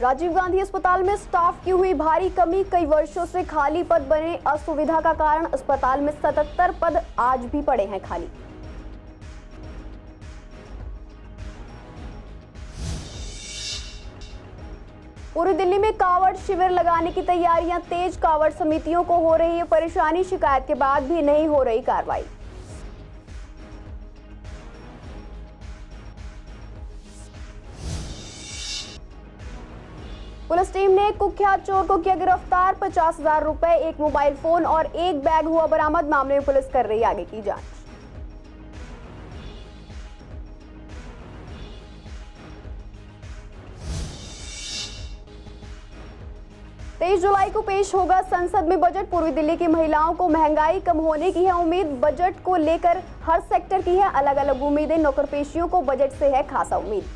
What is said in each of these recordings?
राजीव गांधी अस्पताल में स्टाफ की हुई भारी कमी, कई वर्षों से खाली पद बने असुविधा का कारण अस्पताल में 77 पद आज भी पड़े हैं खाली। पूरी दिल्ली में कांवड़ शिविर लगाने की तैयारियां तेज, कांवड़ समितियों को हो रही है परेशानी, शिकायत के बाद भी नहीं हो रही कार्रवाई। पुलिस टीम ने एक कुख्यात चोर को किया गिरफ्तार, 50,000 रुपए, एक मोबाइल फोन और एक बैग हुआ बरामद। मामले में पुलिस कर रही है आगे की जांच। तेईस जुलाई को पेश होगा संसद में बजट। पूर्वी दिल्ली की महिलाओं को महंगाई कम होने की है उम्मीद। बजट को लेकर हर सेक्टर की है अलग अलग उम्मीदें। नौकरपेशियों को बजट से है खासा उम्मीद।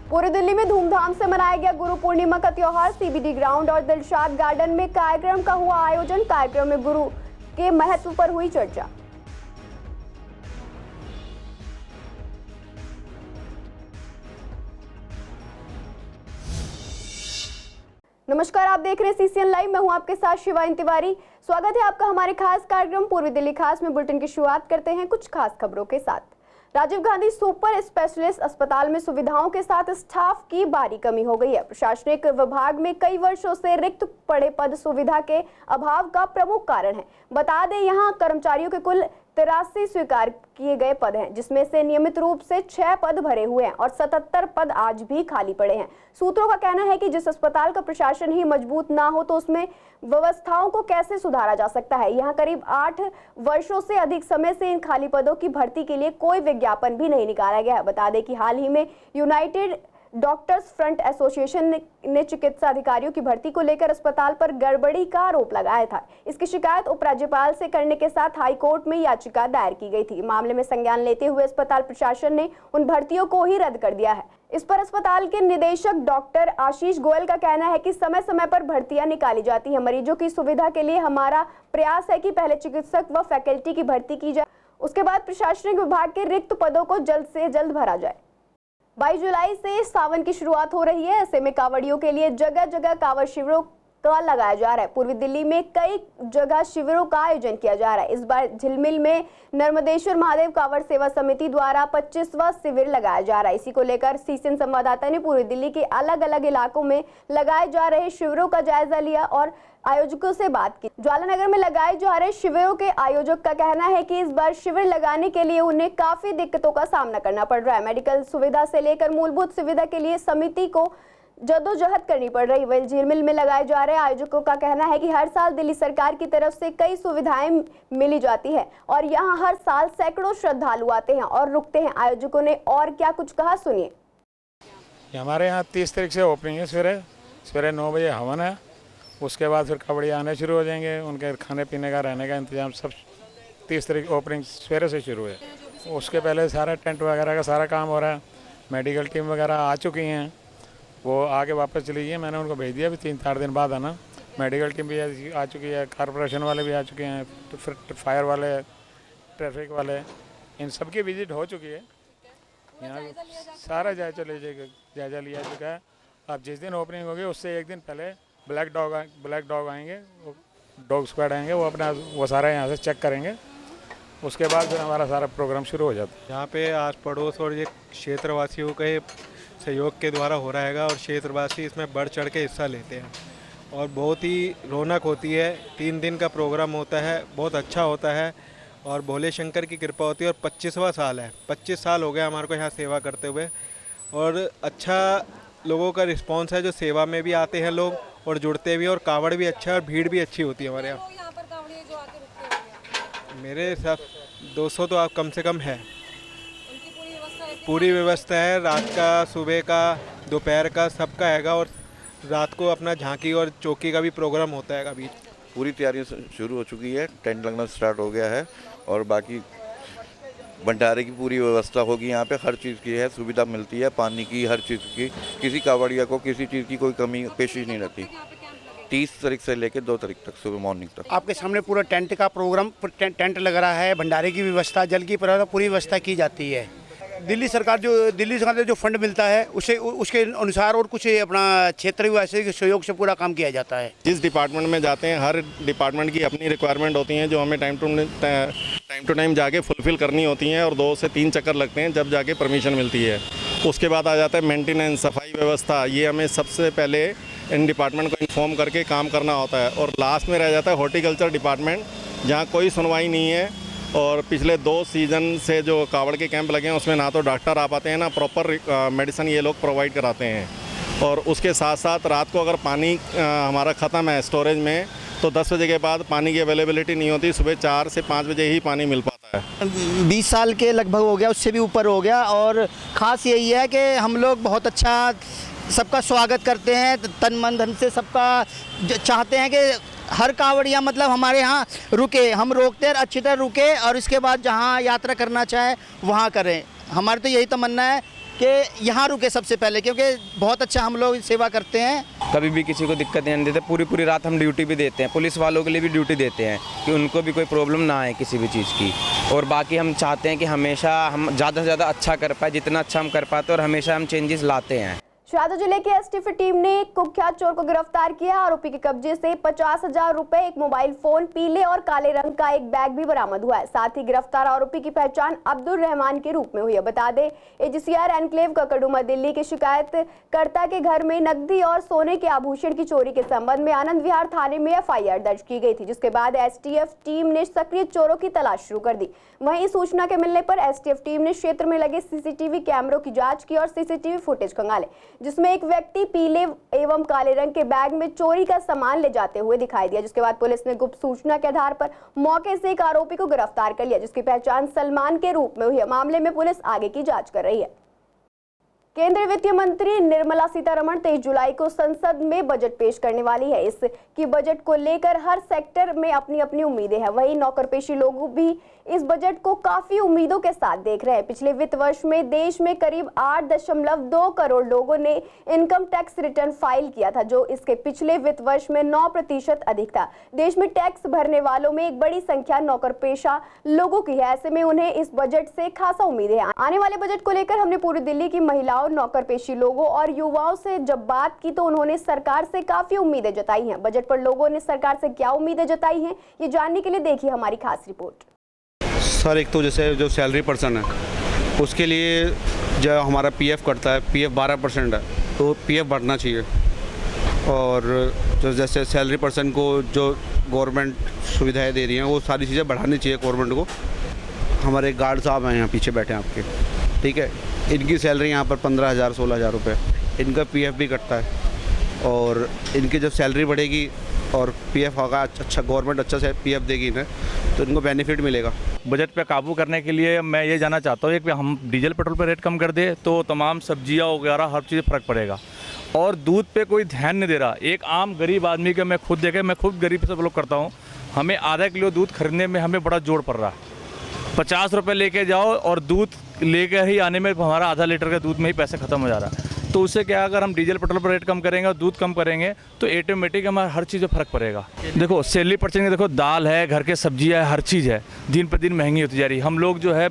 पूरी दिल्ली में धूमधाम से मनाया गया गुरु पूर्णिमा का त्योहार। सीबीडी ग्राउंड और दिलशाद गार्डन में कार्यक्रम का हुआ आयोजन। कार्यक्रम में गुरु के महत्व पर हुई चर्चा। नमस्कार, आप देख रहे हैं सीसीएन लाइव। मैं हूं आपके साथ शिवानी तिवारी। स्वागत है आपका हमारे खास कार्यक्रम पूर्वी दिल्ली खास में। बुलेटिन की शुरुआत करते हैं कुछ खास खबरों के साथ। राजीव गांधी सुपर स्पेशलिस्ट अस्पताल में सुविधाओं के साथ स्टाफ की भारी कमी हो गई है। प्रशासनिक विभाग में कई वर्षों से रिक्त पड़े पद सुविधा के अभाव का प्रमुख कारण है। बता दें, यहां कर्मचारियों के कुल 83 स्वीकार किए गए पद हैं, जिसमें से नियमित रूप से 6 पद भरे हुए हैं और 77 पद आज भी खाली पड़े हैं। सूत्रों का कहना है कि जिस अस्पताल का प्रशासन ही मजबूत ना हो तो उसमें व्यवस्थाओं को कैसे सुधारा जा सकता है। यहाँ करीब 8 वर्षों से अधिक समय से इन खाली पदों की भर्ती के लिए कोई विज्ञापन भी नहीं निकाला गया है। बता दें कि हाल ही में यूनाइटेड डॉक्टर्स फ्रंट एसोसिएशन ने चिकित्सा अधिकारियों की भर्ती को लेकर अस्पताल पर गड़बड़ी का आरोप लगाया था। इसकी शिकायत उपराज्यपाल से करने के साथ हाई कोर्ट में याचिका दायर की गई थी। मामले में संज्ञान लेते हुए अस्पताल प्रशासन ने उन भर्तियों को ही रद्द कर दिया है। इस पर अस्पताल के निदेशक डॉक्टर आशीष गोयल का कहना है कि समय समय पर भर्तियां निकाली जाती है। मरीजों की सुविधा के लिए हमारा प्रयास है कि पहले चिकित्सक व फैकल्टी की भर्ती की जाए, उसके बाद प्रशासनिक विभाग के रिक्त पदों को जल्द से जल्द भरा जाए। 22 जुलाई से सावन की शुरुआत हो रही है। ऐसे में कांवड़ियों के लिए जगह जगह कांवड़ शिविरों का लगाया जा रहा है। पूर्वी दिल्ली में कई जगह शिविरों का आयोजन किया जा रहा है। इस बार झिलमिल में नर्मदेश्वर महादेव कांवड़ सेवा समिति द्वारा 25वां शिविर लगाया जा रहा है। इसी को लेकर सीसीएन संवाददाता ने पूरी दिल्ली के अलग अलग इलाकों में लगाए जा रहे शिविरों का जायजा लिया और आयोजकों से बात की। ज्वालानगर में लगाए जा रहे शिविरों के आयोजक का कहना है कि इस बार शिविर लगाने के लिए उन्हें काफी दिक्कतों का सामना करना पड़ रहा है। मेडिकल सुविधा से लेकर मूलभूत सुविधा के लिए समिति को जद्दोजहद करनी पड़ रही। वही झिलमिल में लगाए जा रहे आयोजकों का कहना है कि हर साल दिल्ली सरकार की तरफ से कई सुविधाएं मिली जाती है और यहां हर साल सैकड़ों श्रद्धालु आते हैं और रुकते हैं। आयोजकों ने और क्या कुछ कहा, सुनिए। हमारे यहाँ 30 तारीख से ओपनिंग है। सवेरे 9 बजे हवन है। उसके बाद फिर कबड्डी आने शुरू हो जाएंगे। उनके खाने पीने का, रहने का इंतजाम सब 30 तारीख ओपनिंग सवेरे से शुरू है। उसके पहले सारा टेंट वगैरह का सारा काम हो रहा है। मेडिकल टीम वगैरह आ चुकी हैं, वो आगे वापस चली गई है। मैंने उनको भेज दिया, अभी 3-4 दिन बाद आना। मेडिकल टीम भी आ चुकी है, कॉरपोरेशन वाले भी आ चुके हैं, तो फिर फायर वाले, ट्रैफिक वाले, इन सब की विजिट हो चुकी है। यहाँ सारा जायजा लिया चुका है। अब जिस दिन ओपनिंग होगी उससे एक दिन पहले ब्लैक डॉग आएंगे, वो डॉग स्क्वाड आएंगे, वो अपना वो सारा यहाँ से चेक करेंगे। उसके बाद फिर हमारा सारा प्रोग्राम शुरू हो जाता है। यहाँ पे आस पड़ोस और ये क्षेत्रवासियों के सहयोग के द्वारा हो रहा है और क्षेत्रवासी इसमें बढ़ चढ़ के हिस्सा लेते हैं और बहुत ही रौनक होती है। 3 दिन का प्रोग्राम होता है, बहुत अच्छा होता है और भोले शंकर की कृपा होती है। और 25वां साल है, 25 साल हो गया हमारे को यहाँ सेवा करते हुए और अच्छा लोगों का रिस्पांस है। जो सेवा में भी आते हैं लोग और जुड़ते भी, और कावड़ भी अच्छा है और भीड़ भी अच्छी होती है हमारे यहाँ। मेरे हिसाब 200 तो आप कम से कम है। पूरी व्यवस्था है, रात का, सुबह का, दोपहर का, सबका हैगा। और रात को अपना झांकी और चौकी का भी प्रोग्राम होता है। अभी पूरी तैयारी शुरू हो चुकी है, टेंट लगना स्टार्ट हो गया है और बाकी भंडारे की पूरी व्यवस्था होगी। यहाँ पे हर चीज़ की है, सुविधा मिलती है, पानी की, हर चीज़ की। किसी कावड़िया को किसी चीज़ की कोई कमी पेशी नहीं रहती। 30 तारीख से लेकर 2 तारीख तक सुबह मॉर्निंग तक आपके सामने पूरा टेंट का प्रोग्राम, टेंट लग रहा है, भंडारे की व्यवस्था, जल की पूरी व्यवस्था की जाती है। दिल्ली सरकार से जो फंड मिलता है उसके अनुसार और कुछ अपना क्षेत्रीय वैसे सहयोग से पूरा काम किया जाता है। जिस डिपार्टमेंट में जाते हैं हर डिपार्टमेंट की अपनी रिक्वायरमेंट होती हैं जो हमें टाइम टू टाइम जाके फुलफ़िल करनी होती हैं और 2 से 3 चक्कर लगते हैं जब जाके परमिशन मिलती है। उसके बाद आ जाता है मेंटेनेंस, सफाई व्यवस्था, ये हमें सबसे पहले इन डिपार्टमेंट को इन्फॉर्म करके काम करना होता है। और लास्ट में रह जाता है हॉर्टिकल्चर डिपार्टमेंट, जहाँ कोई सुनवाई नहीं है। और पिछले 2 सीज़न से जो कावड़ के कैंप लगे हैं उसमें ना तो डॉक्टर आ पाते हैं ना प्रॉपर मेडिसिन ये लोग प्रोवाइड कराते हैं। और उसके साथ साथ रात को अगर पानी हमारा ख़त्म है स्टोरेज में तो 10 बजे के बाद पानी की अवेलेबिलिटी नहीं होती, सुबह 4 से 5 बजे ही पानी मिल पाता है। 20 साल के लगभग हो गया, उससे भी ऊपर हो गया। और ख़ास यही है कि हम लोग बहुत अच्छा सबका स्वागत करते हैं, तन मन धन से सबका चाहते हैं कि हर कावड़िया मतलब हमारे यहाँ रुके, हम रोकते हैं अच्छी तरह रुके और इसके बाद जहाँ यात्रा करना चाहे वहाँ करें। हमारे तो यही तमन्ना है कि यहाँ रुके सबसे पहले, क्योंकि बहुत अच्छा हम लोग सेवा करते हैं। कभी भी किसी को दिक्कत नहीं देते, पूरी रात हम ड्यूटी भी देते हैं, पुलिस वालों के लिए भी ड्यूटी देते हैं कि उनको भी कोई प्रॉब्लम ना आए किसी भी चीज़ की। और बाकी हम चाहते हैं कि हमेशा हम ज़्यादा से ज़्यादा अच्छा कर पाए, जितना अच्छा हम कर पाते हैं, और हमेशा हम चेंजेस लाते हैं। शाहदरा जिले के एसटीएफ टीम ने एक कुख्यात चोर को गिरफ्तार किया। आरोपी के कब्जे से 50,000 रुपए, एक मोबाइल फोन, पीले और काले रंग का एक बैग भी बरामद हुआ है। साथ ही गिरफ्तार आरोपी की पहचान अब्दुल रहमान के रूप में हुई है। बता दें, एजीसीआर एनक्लेव ककड़ुमा दिल्ली के शिकायतकर्ता के घर में नकदी और सोने के आभूषण की चोरी के संबंध में आनंद विहार थाने में एफआईआर दर्ज की गई थी, जिसके बाद एसटीएफ टीम ने सक्रिय चोरों की तलाश शुरू कर दी। वहीं सूचना के मिलने पर एसटीएफ टीम ने क्षेत्र में लगे सीसीटीवी कैमरों की जांच की और सीसीटीवी फुटेज खंगाले, जिसमें एक व्यक्ति पीले एवं काले रंग के बैग में चोरी का सामान ले जाते हुए दिखाई दिया। जिसके बाद पुलिस ने गुप्त सूचना के आधार पर मौके से एक आरोपी को गिरफ्तार कर लिया, जिसकी पहचान सलमान के रूप में हुई है। मामले में पुलिस आगे की जांच कर रही है। केंद्रीय वित्त मंत्री निर्मला सीतारमण 23 जुलाई को संसद में बजट पेश करने वाली है। इसकी बजट को लेकर हर सेक्टर में अपनी अपनी उम्मीदें हैं। वहीं नौकरपेशी लोग भी इस बजट को काफी उम्मीदों के साथ देख रहे हैं। पिछले वित्त वर्ष में देश में करीब 8.2 करोड़ लोगों ने इनकम टैक्स रिटर्न फाइल किया था, जो इसके पिछले वित्त वर्ष में 9% अधिक था। देश में टैक्स भरने वालों में एक बड़ी संख्या नौकरपेशा लोगों की है। ऐसे में उन्हें इस बजट से खासा उम्मीदें हैं। आने वाले बजट को लेकर हमने पूरी दिल्ली की महिलाओं, नौकरपेशी लोगों और युवाओं से जब बात की तो उन्होंने सरकार से काफी उम्मीदें जताई हैं। बजट पर लोगों ने सरकार से क्या उम्मीदें जताई हैं, ये जानने के लिए देखिए हमारी खास रिपोर्ट। सर, एक तो जैसे जो सैलरी पर्सन है उसके लिए जो हमारा पीएफ कटता है, पीएफ 12% है, तो पीएफ बढ़ना चाहिए। और जो जैसे सैलरी पर्सन को जो गवर्नमेंट सुविधाएं दे रही हैं वो सारी चीज़ें बढ़ानी चाहिए गवर्नमेंट को। हमारे गार्ड साहब हैं यहाँ पीछे बैठे हैं आपके, ठीक है, इनकी सैलरी यहाँ पर 15,000 16,000 रुपये, इनका पीएफ भी कटता है। और इनकी जब सैलरी बढ़ेगी और पीएफ होगा अच्छा, गवर्नमेंट अच्छा से पीएफ देगी इन्हें, तो इनको बेनिफिट मिलेगा। बजट पे काबू करने के लिए मैं ये जानना चाहता हूँ कि हम डीजल पेट्रोल पे रेट कम कर दे तो तमाम सब्जियाँ वगैरह हर चीज़ फ़र्क पड़ेगा। और दूध पे कोई ध्यान नहीं दे रहा। एक आम गरीब आदमी के मैं खुद गरीब से ब्लॉक करता हूँ, हमें आधा किलो दूध खरीदने में हमें बड़ा जोड़ पड़ रहा है। 50 रुपये लेके जाओ और दूध लेकर ही आने में हमारा आधा लीटर का दूध में ही पैसे ख़त्म हो जा रहा है। तो उससे क्या, अगर हम डीजल पेट्रोल पर रेट कम करेंगे और दूध कम करेंगे तो ऑटोमेटिक हमारा हर चीज़ में फ़र्क पड़ेगा। देखो सैलरी पर्सन, देखो दाल है, घर के सब्जियाँ है, हर चीज़ है, दिन पर दिन महंगी होती जा रही है। हम लोग जो है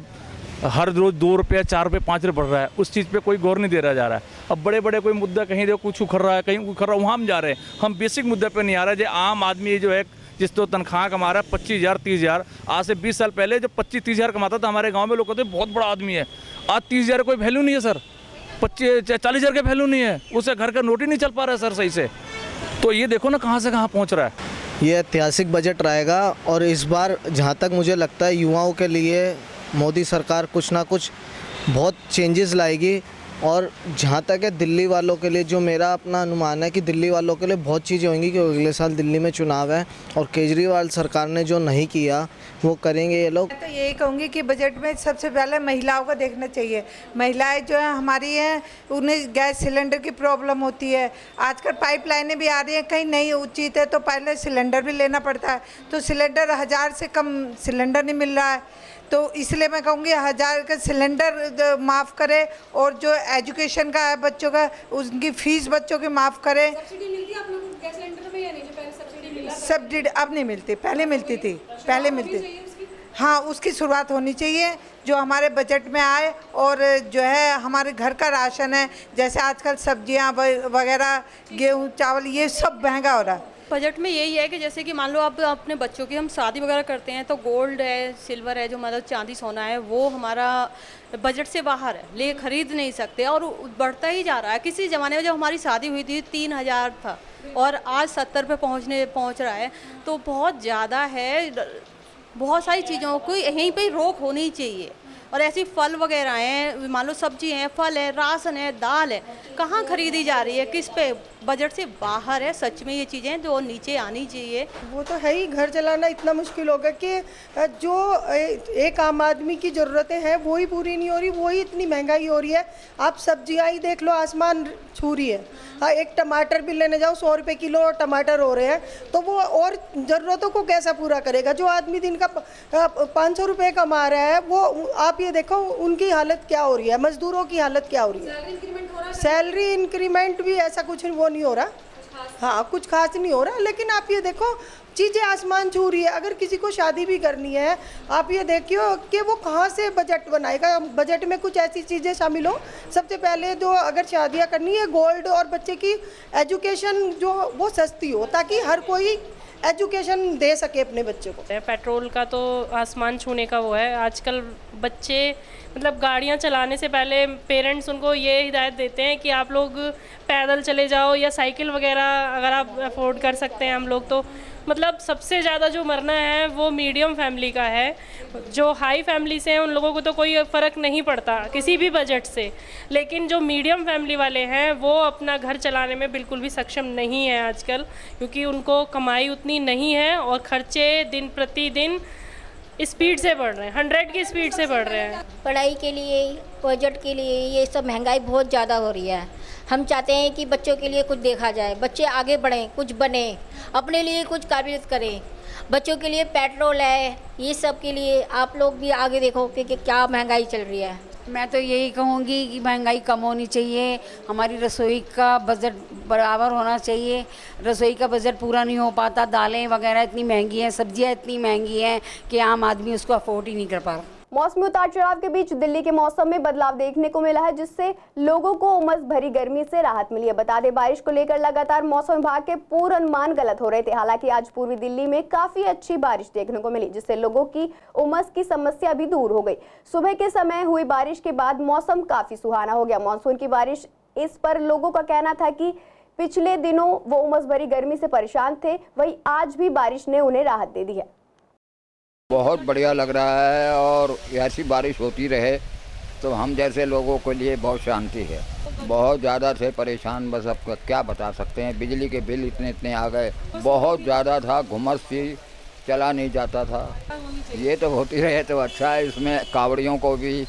हर रोज़ 2 रुपये 4 रुपये 5 रुपये बढ़ रहा है, उस चीज़ पे कोई गौर नहीं दे रहा जा रहा है। अब बड़े बड़े कोई मुद्दा कहीं देखो कुछ उखड़ रहा है, कहीं उखड़ रहा है, वहाँ हम जा रहे हैं। हम बेसिक मुद्दे पे नहीं आ रहे। जो आम आदमी जो है जिस तो तनख्वाह कमा रहा है 25,000 30,000, आज से 20 साल पहले जब 25-30,000 कमाता था हमारे गाँव में लोग कहते बहुत बड़ा आदमी है। आज 30,000 कोई वैल्यू नहीं है सर, 40,000 का वैल्यू नहीं है, उसे घर का नोट ही नहीं चल पा रहा है सर सही से। तो ये देखो ना कहाँ से कहाँ पहुँच रहा है। ये ऐतिहासिक बजट रहेगा और इस बार जहाँ तक मुझे लगता है युवाओं के लिए मोदी सरकार कुछ ना कुछ बहुत चेंजेस लाएगी। और जहाँ तक है दिल्ली वालों के लिए, जो मेरा अपना अनुमान है कि दिल्ली वालों के लिए बहुत चीज़ें होंगी, कि अगले साल दिल्ली में चुनाव है और केजरीवाल सरकार ने जो नहीं किया वो करेंगे ये लोग। तो यही कहूँगी कि बजट में सबसे पहले महिलाओं को देखना चाहिए। महिलाएं जो है हमारी हैं, उन्हें गैस सिलेंडर की प्रॉब्लम होती है। आजकल पाइपलाइनें भी आ रही हैं, कहीं नहीं उचित है तो पहले सिलेंडर भी लेना पड़ता है, तो सिलेंडर 1000 से कम सिलेंडर नहीं मिल रहा है। तो इसलिए मैं कहूँगी 1000 का सिलेंडर माफ़ करें और जो एजुकेशन का है बच्चों का, उनकी फ़ीस बच्चों की माफ़ करें। सब्सिडी मिलती है आप लोगों को गैस सिलेंडर में या नहीं? जो पहले सब्सिडी मिला, सब्सिडी अब नहीं मिलती, पहले मिलती थी, पहले मिलती। हाँ, उसकी शुरुआत होनी चाहिए जो हमारे बजट में आए। और जो है हमारे घर का राशन है, जैसे आजकल सब्जियां वगैरह, गेहूं, चावल, ये सब महंगा हो रहा है। बजट में यही है कि जैसे कि मान लो आप अपने बच्चों की हम शादी वगैरह करते हैं तो गोल्ड है, सिल्वर है, जो मतलब चांदी सोना है, वो हमारा बजट से बाहर है, ले खरीद नहीं सकते और बढ़ता ही जा रहा है। किसी ज़माने में जब हमारी शादी हुई थी 3000 था और आज 70 पे पहुंच रहा है, तो बहुत ज़्यादा है। बहुत सारी चीज़ों को यहीं पे रोक होनी चाहिए। और ऐसी फल वगैरह हैं, मान लो सब्जी हैं, फल है, राशन है, दाल है, कहाँ खरीदी जा रही है, किस पे? बजट से बाहर है। सच में ये चीज़ें जो नीचे आनी चाहिए। वो तो है ही, घर चलाना इतना मुश्किल होगा कि जो एक आम आदमी की ज़रूरतें हैं वो ही पूरी नहीं हो रही, वो ही इतनी महंगाई हो रही है। आप सब्जियां ही देख लो, आसमान छू रही है। हाँ, एक टमाटर भी लेने जाओ 100 रुपये किलो टमाटर हो रहे हैं, तो वो और ज़रूरतों को कैसा पूरा करेगा? जो आदमी दिन का 500 रुपये कमा रहा है, वो आप ये देखो उनकी हालत क्या हो रही है, मजदूरों की हालत क्या हो रही है। सैलरी इंक्रीमेंट भी ऐसा कुछ वो नहीं हो रहा। हाँ, कुछ खास नहीं हो रहा, लेकिन आप ये देखो चीज़ें आसमान छू रही है। अगर किसी को शादी भी करनी है, आप ये देखियो कि वो कहाँ से बजट बनाएगा। बजट में कुछ ऐसी चीज़ें शामिल हो। सबसे पहले जो अगर शादियाँ करनी है, गोल्ड और बच्चे की एजुकेशन जो वो सस्ती हो, ताकि हर कोई एजुकेशन दे सके अपने बच्चे को। पेट्रोल का तो आसमान छूने का वो है। आजकल बच्चे मतलब गाड़ियाँ चलाने से पहले पेरेंट्स उनको ये हिदायत देते हैं कि आप लोग पैदल चले जाओ या साइकिल वगैरह अगर आप अफोर्ड कर सकते हैं। हम लोग तो मतलब सबसे ज़्यादा जो मरना है वो मीडियम फैमिली का है। जो हाई फैमिली से हैं उन लोगों को तो कोई फ़र्क नहीं पड़ता किसी भी बजट से, लेकिन जो मीडियम फैमिली वाले हैं वो अपना घर चलाने में बिल्कुल भी सक्षम नहीं है आजकल, क्योंकि उनको कमाई उतनी नहीं है और खर्चे दिन प्रतिदिन स्पीड से बढ़ रहे हैं, 100 की स्पीड से बढ़ रहे हैं। पढ़ाई के लिए, प्रोजेक्ट के लिए ये सब महंगाई बहुत ज़्यादा हो रही है। हम चाहते हैं कि बच्चों के लिए कुछ देखा जाए, बच्चे आगे बढ़ें, कुछ बने, अपने लिए कुछ काबिलियत करें। बच्चों के लिए पेट्रोल है, ये सब के लिए आप लोग भी आगे देखो कि क्या महंगाई चल रही है। मैं तो यही कहूँगी कि महंगाई कम होनी चाहिए। हमारी रसोई का बजट बराबर होना चाहिए। रसोई का बजट पूरा नहीं हो पाता। दालें वगैरह इतनी महंगी हैं, सब्जियां इतनी महंगी हैं कि आम आदमी उसको अफोर्ड ही नहीं कर पा रहा। मौसमी उतार चढ़ाव के बीच दिल्ली के मौसम में बदलाव देखने को मिला है, जिससे लोगों को उमस भरी गर्मी से राहत मिली है। बता दें, बारिश को लेकर लगातार मौसम विभाग के पूर्वानुमान गलत हो रहे थे। हालांकि आज पूर्वी दिल्ली में काफी अच्छी बारिश देखने को मिली, जिससे लोगों की उमस की समस्या भी दूर हो गई। सुबह के समय हुई बारिश के बाद मौसम काफी सुहाना हो गया। मानसून की बारिश, इस पर लोगों का कहना था कि पिछले दिनों वो उमस भरी गर्मी से परेशान थे, वहीं आज भी बारिश ने उन्हें राहत दे दी है। बहुत बढ़िया लग रहा है और ऐसी बारिश होती रहे तो हम जैसे लोगों के लिए बहुत शांति है। बहुत ज़्यादा थे परेशान, बस अब क्या बता सकते हैं। बिजली के बिल इतने आ गए, बहुत ज़्यादा था, घुमस थी, चला नहीं जाता था। ये तो होती रहे तो अच्छा है। इसमें कावड़ियों को भी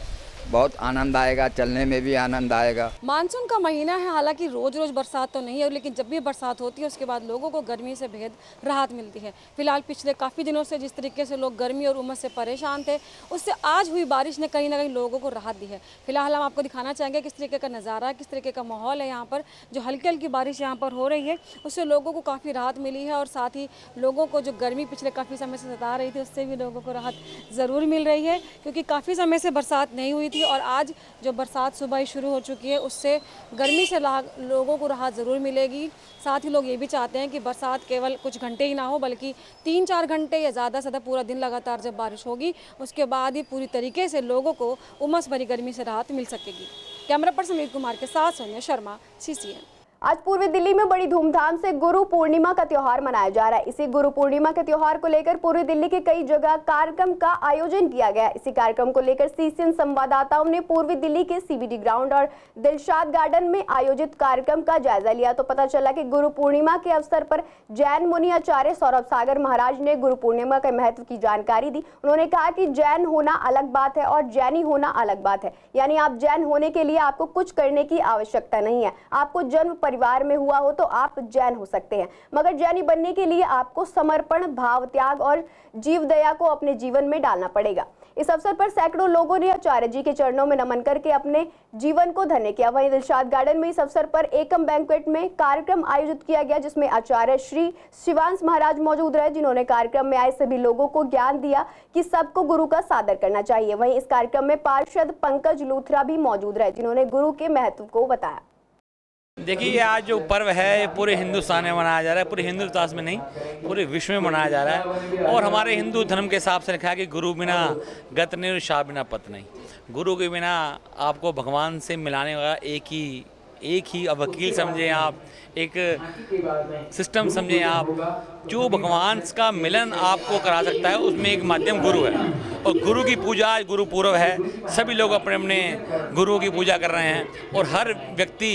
बहुत आनंद आएगा, चलने में भी आनंद आएगा। मानसून का महीना है, हालांकि रोज़ रोज़ बरसात तो नहीं है, लेकिन जब भी बरसात होती है उसके बाद लोगों को गर्मी से बेहद राहत मिलती है। फिलहाल पिछले काफ़ी दिनों से जिस तरीके से लोग गर्मी और उमस से परेशान थे, उससे आज हुई बारिश ने कहीं ना कहीं लोगों को राहत दी है। फिलहाल हम आपको दिखाना चाहेंगे किस तरीके का नज़ारा, किस तरीके का माहौल है यहाँ पर। जो हल्की हल्की बारिश यहाँ पर हो रही है उससे लोगों को काफ़ी राहत मिली है, और साथ ही लोगों को जो गर्मी पिछले काफ़ी समय से सता रही थी उससे भी लोगों को राहत ज़रूर मिल रही है, क्योंकि काफ़ी समय से बरसात नहीं हुई थी। और आज जो बरसात सुबह ही शुरू हो चुकी है उससे गर्मी से लोगों को राहत ज़रूर मिलेगी। साथ ही लोग ये भी चाहते हैं कि बरसात केवल कुछ घंटे ही ना हो, बल्कि 3-4 घंटे या ज़्यादा से ज़्यादा पूरा दिन लगातार जब बारिश होगी उसके बाद ही पूरी तरीके से लोगों को उमस भरी गर्मी से राहत मिल सकेगी। कैमरा पर्सन अमित कुमार के साथ सोनिया शर्मा, CCN। आज पूर्वी दिल्ली में बड़ी धूमधाम से गुरु पूर्णिमा का त्योहार मनाया जा रहा है। इसी गुरु पूर्णिमा के त्योहार को लेकर पूर्वी दिल्ली के कई जगह कार्यक्रम का आयोजन किया गया। इसी कार्यक्रम को लेकर CCN संवाददाताओं ने पूर्वी दिल्ली के CBD ग्राउंड और दिलशाद गार्डन में आयोजित कार्यक्रम का जायजा लिया, तो पता चला कि गुरु पूर्णिमा के अवसर पर जैन मुनि आचार्य सौरभ सागर महाराज ने गुरु पूर्णिमा के महत्व की जानकारी दी। उन्होंने कहा कि जैन होना अलग बात है और जैनी होना अलग बात है, यानी आप जैन होने के लिए आपको कुछ करने की आवश्यकता नहीं है। आपको जन्म परिवार में हुआ हो तो आप जैन हो सकते हैं, मगर जैनी बनने के लिए आपको समर्पण भाव, त्याग और जीव दया को अपने जीवन में डालना पड़ेगा। इस अवसर पर सैकड़ों लोगों ने आचार्य जी के चरणों में नमन करके अपने जीवन को धन्य किया। वहीं दिलशाद गार्डन में इस अवसर पर एकम बैंक्वेट में कार्यक्रम आयोजित किया गया, जिसमें आचार्य श्री शिवांश महाराज मौजूद रहे, जिन्होंने कार्यक्रम में आए सभी लोगों को ज्ञान दिया कि सबको गुरु का सादर करना चाहिए। वहीं इस कार्यक्रम में पार्षद पंकज लूथरा भी मौजूद रहे, जिन्होंने गुरु के महत्व को बताया। देखिए, ये आज जो पर्व है ये पूरे हिंदुस्तान में मनाया जा रहा है, पूरे हिंदुस्तान में नहीं पूरे विश्व में मनाया जा रहा है। और हमारे हिंदू धर्म के हिसाब से लिखा है कि गुरु बिना गत नहीं, शाह बिना पत नहीं। गुरु के बिना आपको भगवान से मिलाने वाला एक ही वकील समझें आप, एक सिस्टम समझें आप, जो भगवान का मिलन आपको करा सकता है, उसमें एक माध्यम गुरु है। और गुरु की पूजा आज गुरु पूर्व है, सभी लोग अपने अपने गुरुओं की पूजा कर रहे हैं और हर व्यक्ति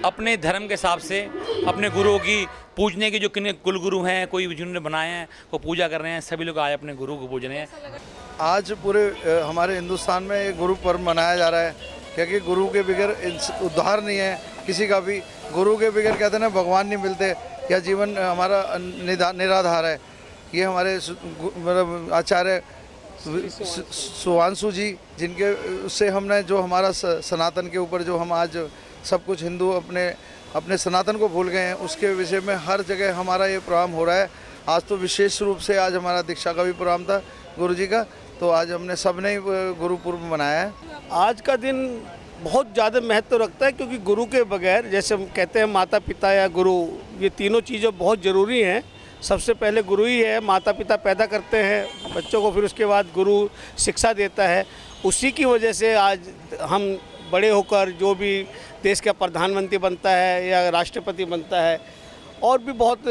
अपने धर्म के हिसाब से अपने गुरुओं की पूजने की, जो किन्हीं कुल गुरु हैं, कोई जिन्होंने बनाए हैं वो पूजा कर रहे हैं। सभी लोग आए अपने गुरु को पूजने हैं। आज पूरे हमारे हिंदुस्तान में एक गुरु पर्व मनाया जा रहा है, क्योंकि गुरु के बगैर उद्धार नहीं है किसी का भी। गुरु के बगैर कहते हैं ना भगवान नहीं मिलते, या जीवन हमारा निराधार है। ये हमारे मतलब आचार्य सुवांशु जी, जिनके उससे हमने जो हमारा सनातन के ऊपर जो हम आज सब कुछ हिंदू अपने सनातन को भूल गए हैं, उसके विषय में हर जगह हमारा ये प्रोग्राम हो रहा है। आज तो विशेष रूप से आज हमारा दीक्षा का भी प्रोग्राम था गुरु जी का, तो आज हमने सबने गुरु पूर्व मनाया है। आज का दिन बहुत ज़्यादा महत्व रखता है, क्योंकि गुरु के बगैर, जैसे हम कहते हैं माता पिता या गुरु, ये तीनों चीज़ें बहुत ज़रूरी हैं। सबसे पहले गुरु ही है, माता पिता पैदा करते हैं बच्चों को, फिर उसके बाद गुरु शिक्षा देता है। उसी की वजह से आज हम बड़े होकर जो भी देश का प्रधानमंत्री बनता है या राष्ट्रपति बनता है, और भी बहुत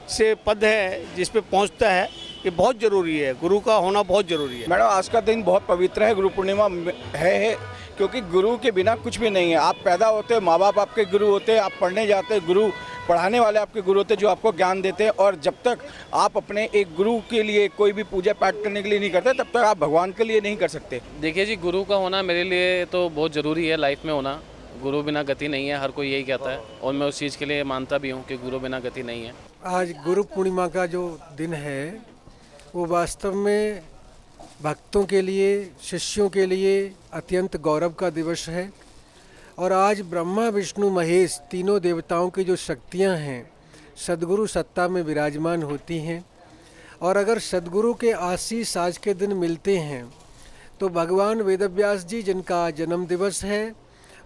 से पद हैं जिस पे पहुंचता है, ये बहुत ज़रूरी है। गुरु का होना बहुत ज़रूरी है। मैडम, आज का दिन बहुत पवित्र है, गुरु पूर्णिमा है, क्योंकि गुरु के बिना कुछ भी नहीं है। आप पैदा होते, माँ बाप आपके गुरु होते, आप पढ़ने जाते, गुरु पढ़ाने वाले आपके गुरु होते जो आपको ज्ञान देते हैं। और जब तक आप अपने एक गुरु के लिए कोई भी पूजा पाठ करने के लिए नहीं करते, तब तक आप भगवान के लिए नहीं कर सकते। देखिए जी, गुरु का होना मेरे लिए तो बहुत ज़रूरी है लाइफ में होना। गुरु बिना गति नहीं है, हर कोई यही कहता है, और मैं उस चीज़ के लिए मानता भी हूँ कि गुरु बिना गति नहीं है। आज गुरु पूर्णिमा का जो दिन है वो वास्तव में भक्तों के लिए, शिष्यों के लिए अत्यंत गौरव का दिवस है। और आज ब्रह्मा विष्णु महेश तीनों देवताओं की जो शक्तियां हैं सद्गुरु सत्ता में विराजमान होती हैं। और अगर सद्गुरु के आशीष आज के दिन मिलते हैं तो भगवान वेदव्यास जी, जिनका जन्म दिवस है,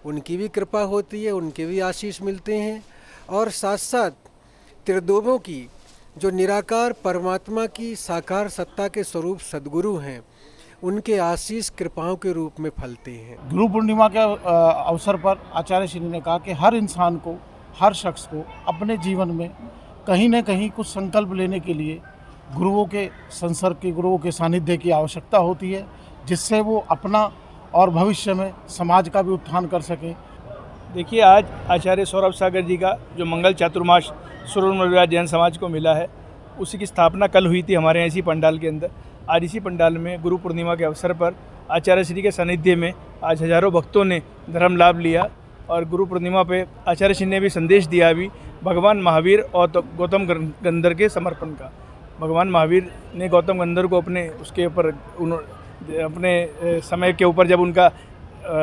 उनकी भी कृपा होती है, उनके भी आशीष मिलते हैं। और साथ साथ त्रिदेवों की, जो निराकार परमात्मा की साकार सत्ता के स्वरूप सद्गुरु हैं, उनके आशीष कृपाओं के रूप में फलते हैं। गुरु पूर्णिमा के अवसर पर आचार्य श्री ने कहा कि हर इंसान को, हर शख्स को अपने जीवन में कहीं न कहीं कुछ संकल्प लेने के लिए गुरुओं के संसर्ग की, गुरुओं के सानिध्य की आवश्यकता होती है, जिससे वो अपना और भविष्य में समाज का भी उत्थान कर सकें। देखिए, आज आचार्य सौरभ सागर जी का जो मंगल चातुर्मास सूर्य जैन समाज को मिला है, उसी की स्थापना कल हुई थी हमारे यहाँ इसी पंडाल के अंदर। आज इसी पंडाल में गुरु पूर्णिमा के अवसर पर आचार्य श्री के सानिध्य में आज हजारों भक्तों ने धर्म लाभ लिया। और गुरु पूर्णिमा पे आचार्य श्री ने भी संदेश दिया अभी भगवान महावीर और गौतम गंधर के समर्पण का। भगवान महावीर ने गौतम गंधर को उसके ऊपर अपने समय के ऊपर, जब उनका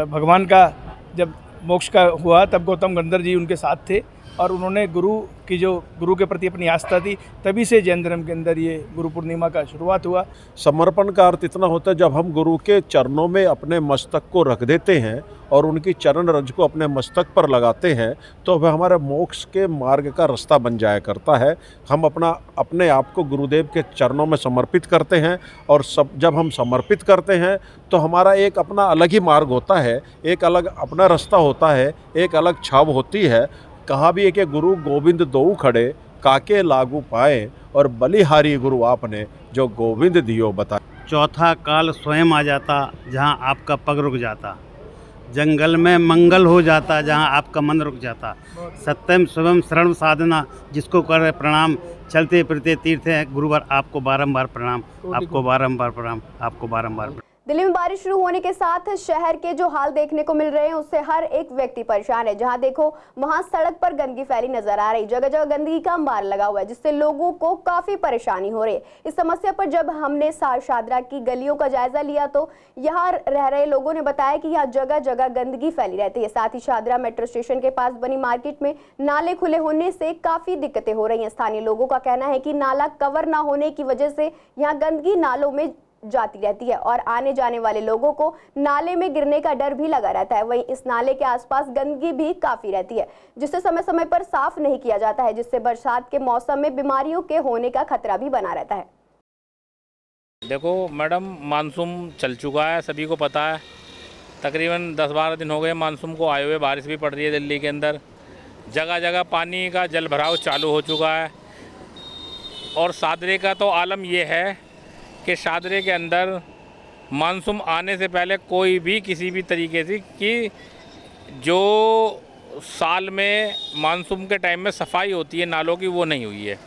भगवान का जब मोक्ष का हुआ, तब गौतम गंधर जी उनके साथ थे और उन्होंने गुरु के प्रति अपनी आस्था थी। तभी से जैन धर्म के अंदर ये गुरु पूर्णिमा का शुरुआत हुआ। समर्पण का अर्थ इतना होता है, जब हम गुरु के चरणों में अपने मस्तक को रख देते हैं और उनकी चरण रज को अपने मस्तक पर लगाते हैं, तो वह हमारे मोक्ष के मार्ग का रास्ता बन जाया करता है। हम अपने आप को गुरुदेव के चरणों में समर्पित करते हैं, और जब हम समर्पित करते हैं तो हमारा एक अपना अलग ही मार्ग होता है, एक अलग अपना रास्ता होता है, एक अलग छाव होती है। कहा भी है कि गुरु गोविंद दोऊ खड़े, काके लागू पाए, और बलिहारी गुरु आपने जो गोविंद दियो बताए। चौथा काल स्वयं आ जाता जहाँ आपका पग रुक जाता, जंगल में मंगल हो जाता जहाँ आपका मन रुक जाता। सत्यम स्वयं शरण साधना, जिसको करे प्रणाम, चलते फिरते तीर्थ है गुरुवर, आपको बारंबार प्रणाम, आपको बारंबार प्रणाम, आपको बारंबार प्रणाम। दिल्ली में बारिश शुरू होने के साथ शहर के जो हाल देखने को मिल रहे हैं उससे हर एक व्यक्ति परेशान है। जहां देखो वहां सड़क पर गंदगी फैली नजर आ रही, जगह जगह गंदगी का अंबार लगा हुआ है जिससे लोगों को काफी परेशानी हो रही है। इस समस्या पर जब हमने शाहदरा की गलियों का जायजा लिया तो यहाँ रह रहे लोगों ने बताया कि यहाँ जगह जगह गंदगी फैली रहती है। साथ ही शाहदरा मेट्रो स्टेशन के पास बनी मार्केट में नाले खुले होने से काफी दिक्कतें हो रही हैं। स्थानीय लोगों का कहना है कि नाला कवर न होने की वजह से यहाँ गंदगी नालों में जाती रहती है और आने जाने वाले लोगों को नाले में गिरने का डर भी लगा रहता है। वहीं इस नाले के आसपास गंदगी भी काफी रहती है जिसे समय समय पर साफ नहीं किया जाता है, जिससे बरसात के मौसम में बीमारियों के होने का खतरा भी बना रहता है। देखो मैडम, मानसून चल चुका है, सभी को पता है। तकरीबन 10-12 दिन हो गए मानसून को आए हुए, बारिश भी पड़ रही है दिल्ली के अंदर। जगह जगह पानी का जल भराव चालू हो चुका है और शाहदरे का तो आलम ये है कि शाहदरे के अंदर मानसून आने से पहले कोई भी किसी भी तरीके से कि जो साल में मानसून के टाइम में सफाई होती है नालों की, वो नहीं हुई है।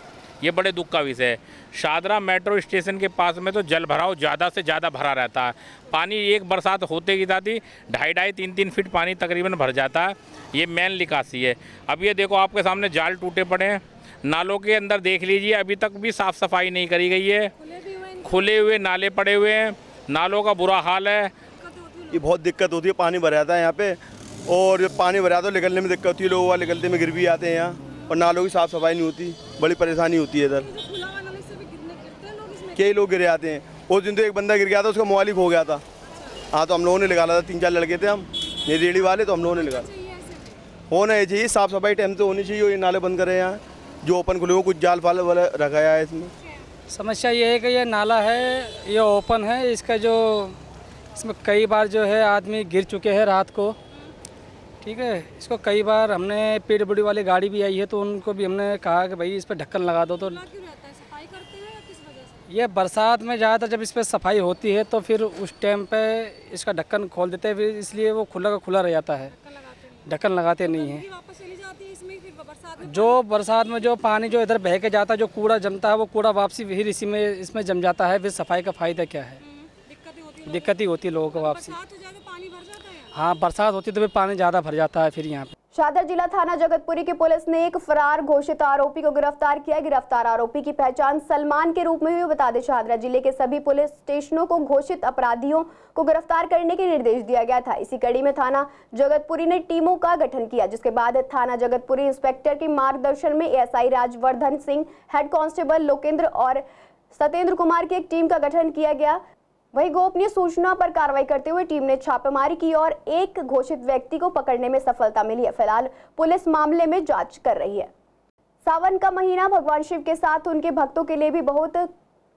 ये बड़े दुख का विषय है। शाहदरा मेट्रो स्टेशन के पास में तो जल भराव ज़्यादा से ज़्यादा भरा रहता है। पानी एक बरसात होते की साथ ही 2.5-3 फीट पानी तकरीबन भर जाता है। ये मेन निकासी है। अब ये देखो आपके सामने जाल टूटे पड़े हैं नालों के अंदर, देख लीजिए अभी तक भी साफ़ सफाई नहीं करी गई है। खुले हुए नाले पड़े हुए हैं, नालों का बुरा हाल है। ये बहुत दिक्कत होती है, पानी भर जाता है यहाँ पे और पानी भर जाता है निकलने में दिक्कत होती है। लोगों निकलते में गिर भी आते हैं यहाँ और नालों की साफ़ सफाई नहीं होती, बड़ी परेशानी होती है इधर। कई लोग गिर जाते हैं। उस दिन तो एक बंदा गिर गया था, उसका मोबाइल ही खो गया था। हाँ, तो हम लोगों ने निकाला था, 3-4 लड़के थे हम, ये रेडी वाले, तो हम लोगों ने निकाला। होना ये चाहिए, साफ़ सफाई टाइम से होनी चाहिए। ये नाले बंद करे यहाँ, जो ओपन खुले हुए, कुछ जाल फाल वाला रखा है इसमें। समस्या ये है कि ये नाला है, ये ओपन है, इसका जो इसमें कई बार जो है आदमी गिर चुके हैं रात को। ठीक है, इसको कई बार हमने PWD वाली गाड़ी भी आई है तो उनको भी हमने कहा कि भाई इस पर ढक्कन लगा दो। तो ये बरसात में ज़्यादातर जब इस पर सफाई होती है तो फिर उस टाइम पे इसका ढक्कन खोल देते हैं, फिर इसलिए वो खुला का खुला रह जाता है, ढक्कन लगाते नहीं हैं। जो बरसात में जो पानी जो इधर बह के जाता है, जो कूड़ा जमता है, वो कूड़ा वापसी फिर इसमें जम जाता है। फिर सफाई का फ़ायदा क्या है? दिक्कत ही होती है लोगों को वापसी। हाँ, बरसात होती है तो फिर पानी ज़्यादा भर जाता है फिर यहाँ पे। शाहदरा जिला थाना जगतपुरी की पुलिस ने एक फरार घोषित आरोपी को गिरफ्तार किया। गिरफ्तार आरोपी की पहचान सलमान के रूप में हुई। बता दें, शाहदरा जिले के सभी पुलिस स्टेशनों को घोषित अपराधियों को गिरफ्तार करने के निर्देश दिया गया था। इसी कड़ी में थाना जगतपुरी ने टीमों का गठन किया, जिसके बाद थाना जगतपुरी इंस्पेक्टर के मार्गदर्शन में ASI Rajvardhan Singh, head constable Lokendra और सत्येंद्र कुमार की एक टीम का गठन किया गया। वहीं गोपनीय सूचना पर कार्रवाई करते हुए टीम ने छापेमारी की और एक घोषित व्यक्ति को पकड़ने में सफलता मिली है। फिलहाल पुलिस मामले में जांच कर रही है। सावन का महीना भगवान शिव के साथ उनके भक्तों के लिए भी बहुत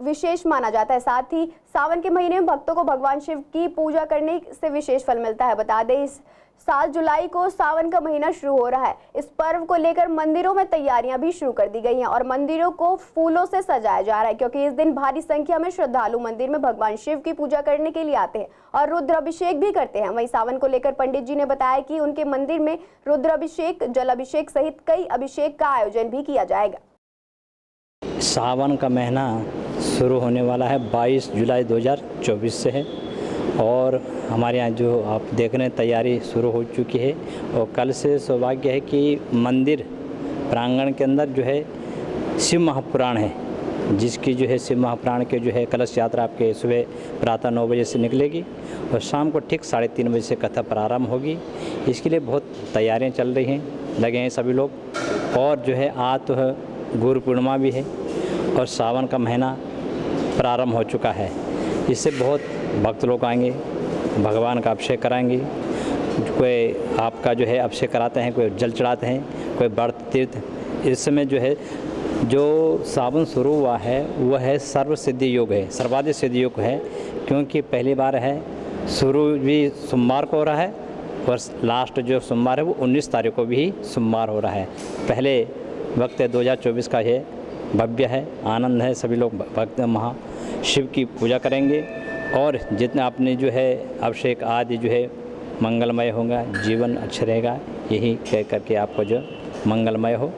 विशेष माना जाता है। साथ ही सावन के महीने में भक्तों को भगवान शिव की पूजा करने से विशेष फल मिलता है। बता दें, इस साल जुलाई को सावन का महीना शुरू हो रहा है। इस पर्व को लेकर मंदिरों में तैयारियां भी शुरू कर दी गई हैं और मंदिरों को फूलों से सजाया जा रहा है, क्योंकि इस दिन भारी संख्या में श्रद्धालु मंदिर में भगवान शिव की पूजा करने के लिए आते हैं और रुद्राभिषेक भी करते हैं। वहीं सावन को लेकर पंडित जी ने बताया कि उनके मंदिर में रुद्राभिषेक, जलाभिषेक सहित कई अभिषेक का आयोजन भी किया जाएगा। सावन का महीना शुरू होने वाला है, 22 जुलाई 2024 से है और हमारे यहाँ जो आप देख रहे हैं तैयारी शुरू हो चुकी है। और कल से सौभाग्य है कि मंदिर प्रांगण के अंदर जो है शिव महापुराण है, जिसकी जो है शिव महापुराण के जो है कलश यात्रा आपके सुबह प्रातः 9 बजे से निकलेगी और शाम को ठीक 3:30 बजे से कथा प्रारंभ होगी। इसके लिए बहुत तैयारियाँ चल रही हैं, लगे हैं सभी लोग। और जो है आज तो है गुरु पूर्णिमा भी है और सावन का महीना प्रारंभ हो चुका है। इससे बहुत भक्त लोग आएंगे, भगवान का अभिषेक कराएंगे। कोई आपका जो है अभिषेक कराते हैं, कोई जल चढ़ाते हैं, कोई व्रत तीर्थ। इस समय जो है जो सावन शुरू हुआ है वह है सर्व सिद्धि योग है, सर्वाधिक सिद्धि योग है, क्योंकि पहली बार है शुरू भी सोमवार को हो रहा है और लास्ट जो सोमवार है वो 19 तारीख को भी सोमवार हो रहा है। पहले वक्त है 2024 का है, भव्य है, आनंद है। सभी लोग भक्त महा शिव की पूजा करेंगे और जितना आपने जो है अभिषेक आदि जो है मंगलमय होगा, जीवन अच्छा रहेगा, यही कह करके आपको जो मंगलमय हो।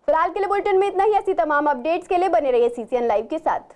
फिलहाल के लिए बुलेटिन में इतना ही। ऐसी तमाम अपडेट्स के लिए बने रहिए CCN लाइव के साथ।